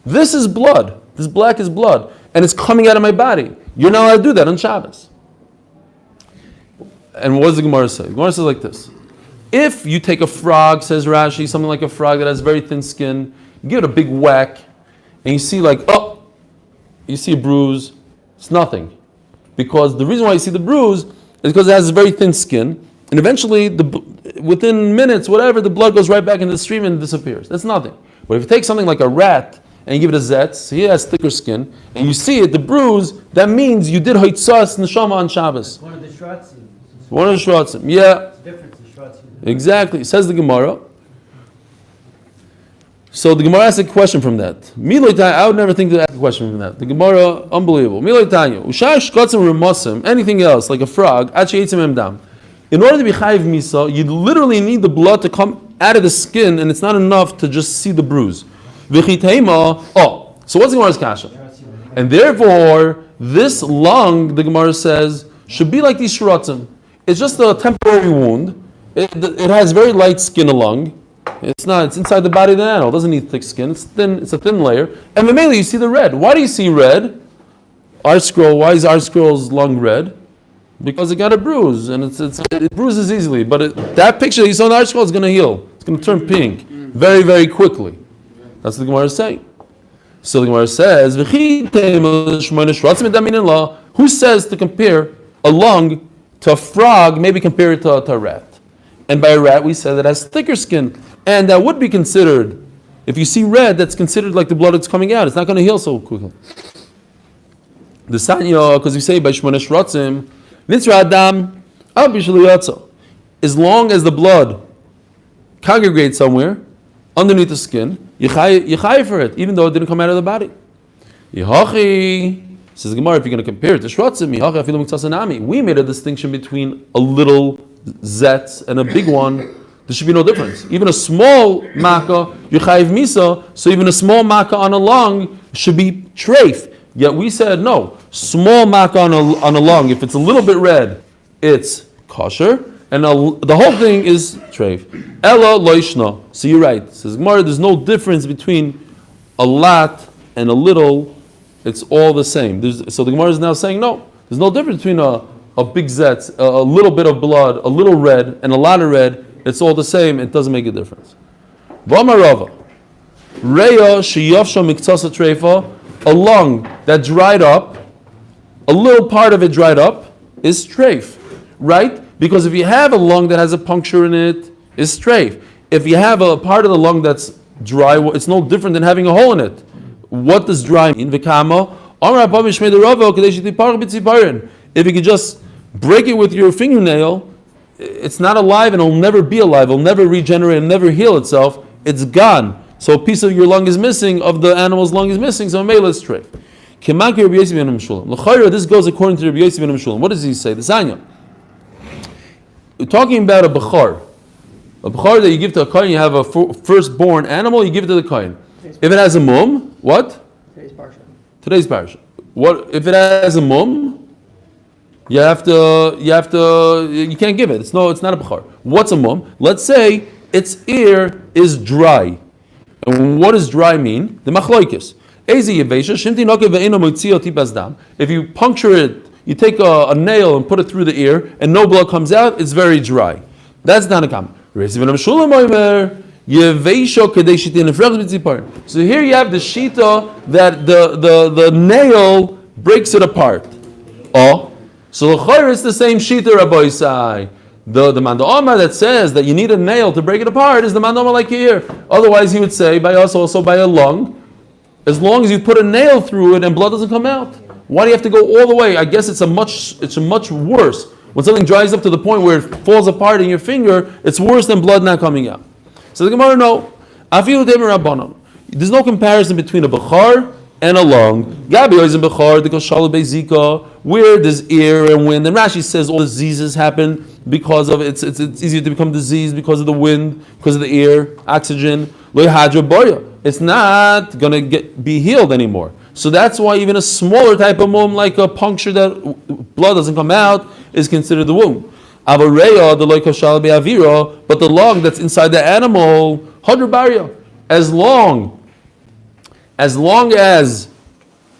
This is blood. This black is blood. And it's coming out of my body. You're not allowed to do that on Shabbos. And what does the Gemara say? The Gemara says like this. If you take a frog, says Rashi, something like a frog that has very thin skin, you give it a big whack, and you see like, oh, you see a bruise, it's nothing. Because the reason why you see the bruise is because it has very thin skin, and eventually, within minutes, whatever, the blood goes right back into the stream and disappears. That's nothing. But if you take something like a rat and you give it a zetz, he has thicker skin, and you see it, the bruise, that means you did hoitzas neshama on Shabbos. One of the shratzim. One of the shratzim, yeah. Difference in shratzim. Exactly, says the Gemara. So the Gemara asks a question from that. I would never think to ask a question from that. The Gemara, unbelievable. Anything else, like a frog, in order to be chayiv misa, you literally need the blood to come out of the skin, and it's not enough to just see the bruise. Oh, so what's the Gemara's kasha? And therefore, this lung, the Gemara says, should be like these shiratzim. It's just a temporary wound. It has very light skin, a lung. It's inside the body of the animal. It doesn't need thick skin. It's thin. It's a thin layer. And mainly you see the red. Why do you see red? Why is our scroll's lung red? Because it got a bruise, and it bruises easily. But that picture you saw in our scroll is going to heal. It's going to turn pink very, very quickly. That's what the Gemara is saying. So the Gemara says, who says to compare a lung to a frog, maybe compare it to a rat? And by a rat, we said that it has thicker skin. And that would be considered, if you see red, that's considered like the blood that's coming out. It's not going to heal so quickly. The Sanya, because we say by Shmona Shratzim, Nitzra Adam, as long as the blood congregates somewhere, underneath the skin, you chay for it, even though it didn't come out of the body. Yihachi, says Gemara, if you're going to compare it to Shratzim, Yihachi afilu miktasanami. We made a distinction between a little zetz and a big one. There should be no difference. Even a small makkah, you chayiv misa, so even a small makkah on a lung should be treif. Yet we said no. Small makkah on a lung, if it's a little bit red, it's kosher, and the whole thing is treif. Ella loishna. So you're right. Says Gemara, there's no difference between a lot and a little. It's all the same. So the Gemara is now saying no. There's no difference between a big zetz, a little bit of blood, a little red, and a lot of red. It's all the same. It doesn't make a difference. V'amarava, reya sheyavsha miktasa treifa, a lung that dried up, a little part of it dried up, is treif, right? Because if you have a lung that has a puncture in it, it's treif. If you have a part of the lung that's dry, it's no different than having a hole in it. What does dry mean? V'kama, if you could just break it with your fingernail, it's not alive and it'll never be alive. It'll never regenerate and never heal itself. It's gone. So a piece of your lung is missing, of the animal's lung is missing, so mele is treif. This goes according to Rabbi Yossi ben Meshullam. What does he say? The Sanya. We're talking about a bechar. A bechar that you give to a kohen, you have a firstborn animal, you give it to the kohen. If it has a mum, what? Today's parsha. What if it has a mum? You can't give it. It's not a bechar. What's a mum? Let's say its ear is dry. And what does dry mean? The machloikis. If you puncture it, you take a nail and put it through the ear, and no blood comes out, it's very dry. That's not a common. So here you have the shita that the nail breaks it apart. Oh. So the chayr is the same shita, Rabbi Isai. The mandama that says that you need a nail to break it apart is the mandama like here. Otherwise, he would say by us also by a lung, as long as you put a nail through it and blood doesn't come out. Why do you have to go all the way? I guess it's a much worse. When something dries up to the point where it falls apart in your finger, it's worse than blood not coming out. So the Gemara no. There's no comparison between a bechar and a lung. Where there's ear and wind. And Rashi says all diseases happen because of it's easier to become diseased because of the wind, because of the air, oxygen. It's not going to be healed anymore. So that's why even a smaller type of mum, like a puncture that blood doesn't come out, is considered the womb. But the lung that's inside the animal, as long as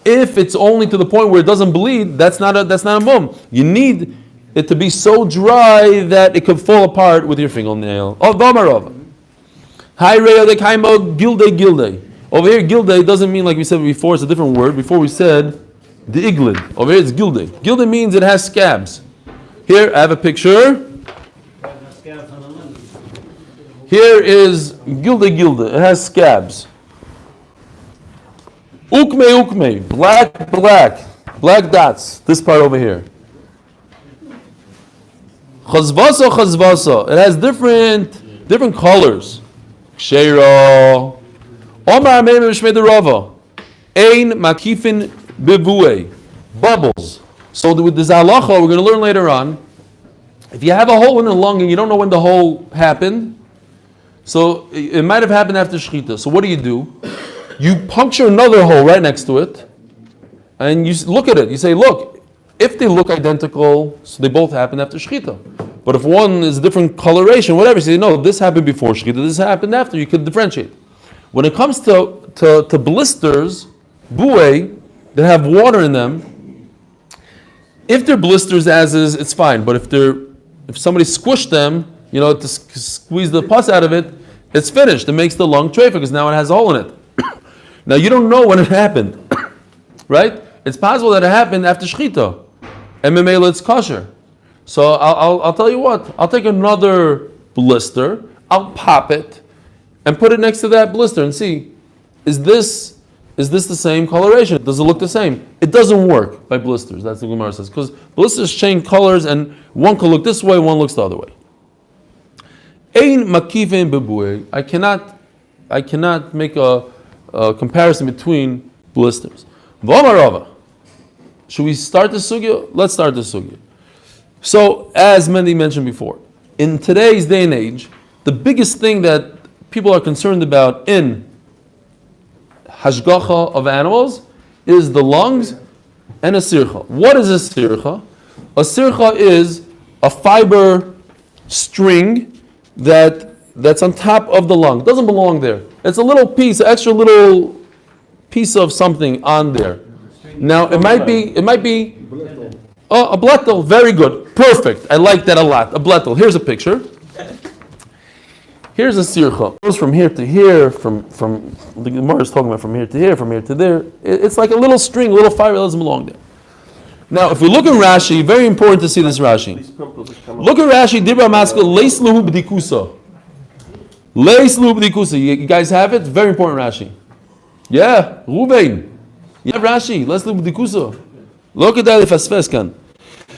if it's only to the point where it doesn't bleed, that's not a mum. You need it to be so dry that it could fall apart with your fingernail. Oh, Vamarov. Hi Reo de Kaimo Gilde. Over here, Gilde doesn't mean like we said before, it's a different word. Before we said the iglid. Over here it's Gilde. Gilde means it has scabs. Here I have a picture. Here is Gilde. It has scabs. Ukme, black dots. This part over here. Chazvasa. It has different colors. Ksheira. Omar Amem Shmei Rava. Ein Makifin Bibue. Bubbles. So with this halacha, we're going to learn later on. If you have a hole in the lung and you don't know when the hole happened, so it might have happened after shechita. So what do? You puncture another hole right next to it, and you look at it. You say, look, if they look identical, so they both happened after shechita. But if one is a different coloration, whatever, you say, no, this happened before shechita, this happened after. You could differentiate. When it comes to blisters, buey, that have water in them, if they're blisters as is, it's fine. But if somebody squished them, to squeeze the pus out of it, it's finished. It makes the lung treifa because now it has a hole in it. Now you don't know when it happened, right? It's possible that it happened after shechita, and memela it's kosher. So I'll tell you what. I'll take another blister. I'll pop it and put it next to that blister and see, is this the same coloration? Does it look the same? It doesn't work by blisters. That's what the Gemara says, because blisters change colors, and one can look this way, one looks the other way. Ein makivin bebuei. I cannot make a comparison between blisters. V'omarava. Should we start the sugya? Let's start the sugya. So, as Mendy mentioned before, in today's day and age, the biggest thing that people are concerned about in hashgacha of animals is the lungs and a sircha. What is a sircha? A sircha is a fiber string that's on top of the lung. It doesn't belong there. It's a little piece, an extra little piece of something on there. Now it might be a blettel. Very good, perfect. I like that a lot. A blettel. Here's a picture. Here's a sircha. It goes from here to here. From the Gemara is talking about from here to here, from here to there. It's like a little string, a little fiber that doesn't belong there. Now, if we look at Rashi, very important to see this Rashi. Look at Rashi. Dibra Maskal Leis Luhu B'dikusa. Leis Luhu B'dikusa. You guys have it? Very important Rashi. Yeah, Ruvain. You have Rashi. Leis Luhu B'dikusa. Look at that. Fasfeskan.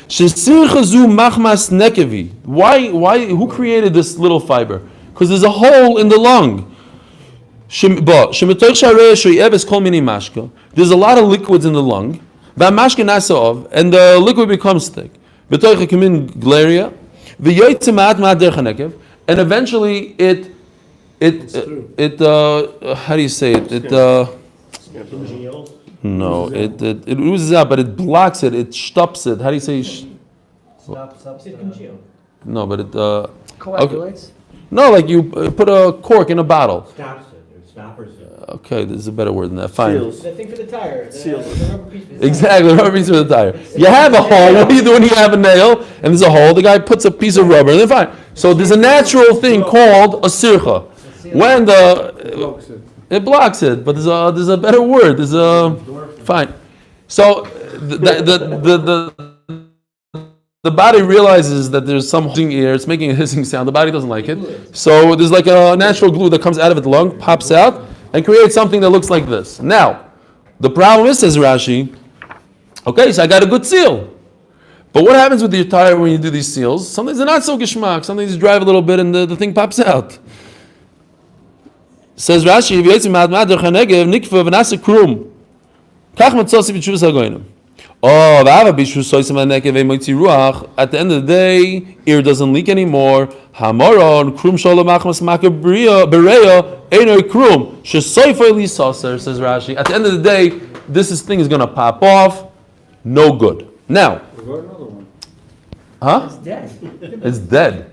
Shesircha zu machmas nekevi. Why? Who created this little fiber? Because there's a hole in the lung. There's a lot of liquids in the lung. And the liquid becomes thick. And eventually it how do you say it? It oozes out, but it blocks it. It stops it. How do you say? No, but it Coagulates? Okay. No, like you put a cork in a bottle. Stops it, or stoppers it. Okay, there's a better word than that. Fine. Seals. The thing for the tire. Seals. The rubber piece for the Exactly, rubber piece for the tire. You have a hole. What do you do when you have a nail and there's a hole? The guy puts a piece of rubber and then fine. So there's a natural thing called a sircha. When it blocks it, but there's a better word. There's a fine. So the body realizes that there's some hissing air. It's making a hissing sound. The body doesn't like it. So there's like a natural glue that comes out of the lung, pops out, and creates something that looks like this. Now, the problem is, says Rashi, okay, so I got a good seal. But what happens with your tire when you do these seals? Sometimes they're not so gishmak. Sometimes you drive a little bit and the thing pops out. Says Rashi, at the end of the day, ear doesn't leak anymore. Hamaron krum shalomachmas makabereya enoy krum shesoifay lisaser, says Rashi. At the end of the day, this thing is going to pop off. No good. Now, huh? It's dead. It's dead.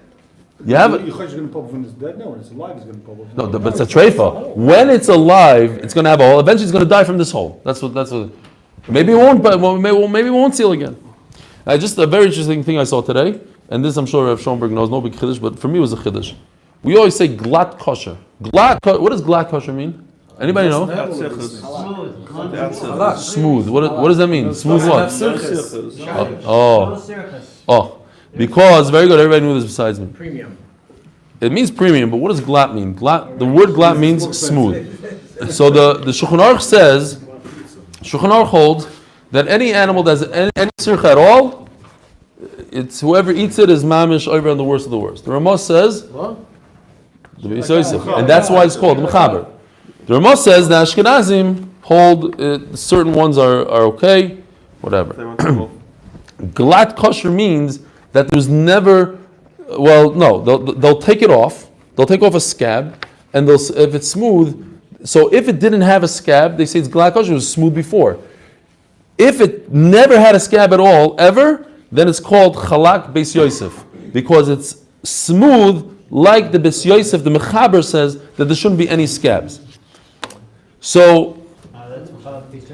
You have it. You think it's going to pop up when it's dead? No, when it's alive, it's going to pop up. No, but it's a treifa. When it's alive, it's going to have a hole. Eventually, it's going to die from this hole. That's what. Maybe it won't. But maybe it won't seal again. Just a very interesting thing I saw today, and this I'm sure Rav Schoenberg knows, no big chiddush, but for me it was a chiddush. We always say glatt kosher. What does glatt kosher mean? Anybody know? Smooth. What does that mean? Smooth what? Oh. Because, very good, everybody knew this besides me. Premium. It means premium, but what does glatt mean? The word glatt means smooth. So the Shulchan Aruch says, Shulchan Aruch holds that any animal that has any sircha at all, it's whoever eats it is mamish over on the worst of the worst. The Ramah says, and that's why it's called mechaber. The Ramah says that Ashkenazim hold certain ones are okay, whatever. Glatt kosher means that there's never, they'll take it off. They'll take off a scab, and if it's smooth. So if it didn't have a scab, they say it's glatt kosher. It was smooth before. If it never had a scab at all, ever, then it's called chalak beis Yosef, because it's smooth like the beis Yosef. The mechaber says that there shouldn't be any scabs. So that's chalak beis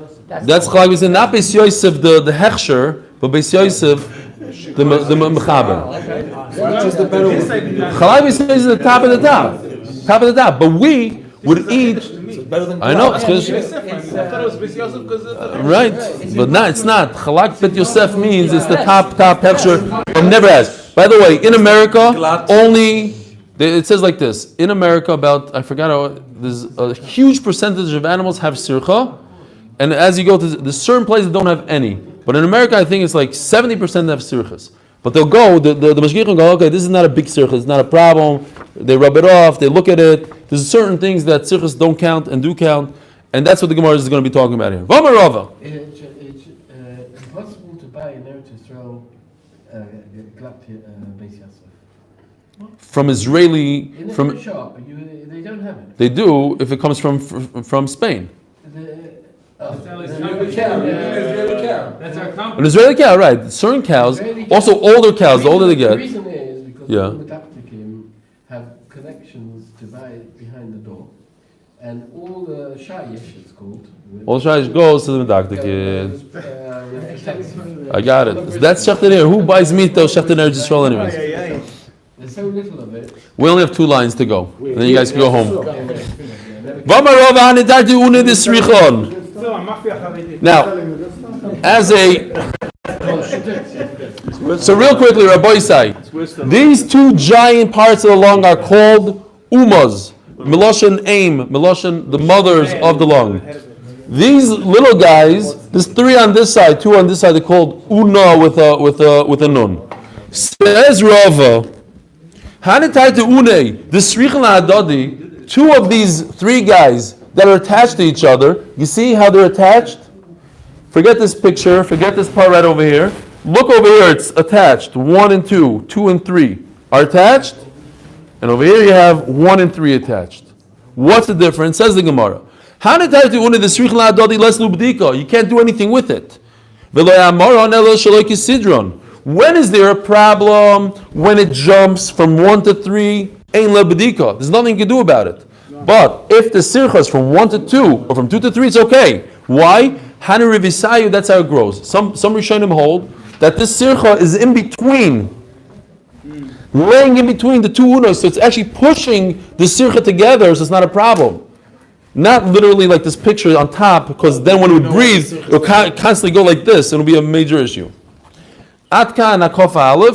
Yosef, not beis Yosef the hechsher, but beis Yosef the mechaber. Chalak beis Yosef is the top of the top. But we would eat. I know, it's because right, but no, it's not. Chalak bet Yosef means it's the top hechsher. It never has. By the way, in America, it says like this. In America, there's a huge percentage of animals have sircha, and as you go to the certain places that don't have any. But in America, I think it's like 70% have sirchas. But they'll go, the mashgiach will go, okay, this is not a big sircha, it's not a problem. They rub it off, they look at it. There's certain things that sirchas don't count and do count, and that's what the Gemara is going to be talking about here. Vamarava. It's impossible to buy in there to throw glatt beis Yosef. From Israeli, In the from shop, they don't have it. they do if it comes from Spain. That's our company. An Israeli cow, right? Certain cows, also older cows, the older they The get. reason is because Yeah. all the Medaktikim have connections to buy it behind the door, and all the shayish, it's called. All Shaish goes to the Medaktik. I got it. So that's Shechtener. Who buys meat though? Shechtener Yisrael anyways. There's so little of it. We only have 2 lines to go. And then you guys can go home. Now, so real quickly, Rabbi Isai, these 2 giant parts of the lung are called umas, Miloshin aim, Miloshin the mothers of the lung. These little guys, there's 3 on this side, 2 on this side. They're called una with a nun. Says Rava, Hanitai to une the srichel adadi. 2 of these 3 guys that are attached to each other. You see how they're attached? Forget this picture, forget this part right over here. Look over here, it's attached. 1 and 2, 2 and 3 are attached. And over here you have 1 and 3 attached. What's the difference? Says the Gemara. You can't do anything with it. When is there a problem? When it jumps from 1 to 3, there's nothing you can do about it. But if the sircha is from 1 to 2, or from 2 to 3, it's okay. Why? Hanu Revisayu, that's how it grows. Some Rishonim hold that this sircha is in between, laying in between the 2 unos, so it's actually pushing the sircha together, so it's not a problem. Not literally like this picture on top, because then when it would breathe, it would constantly go like this, and it would be a major issue. Atka and Akofa Aleph.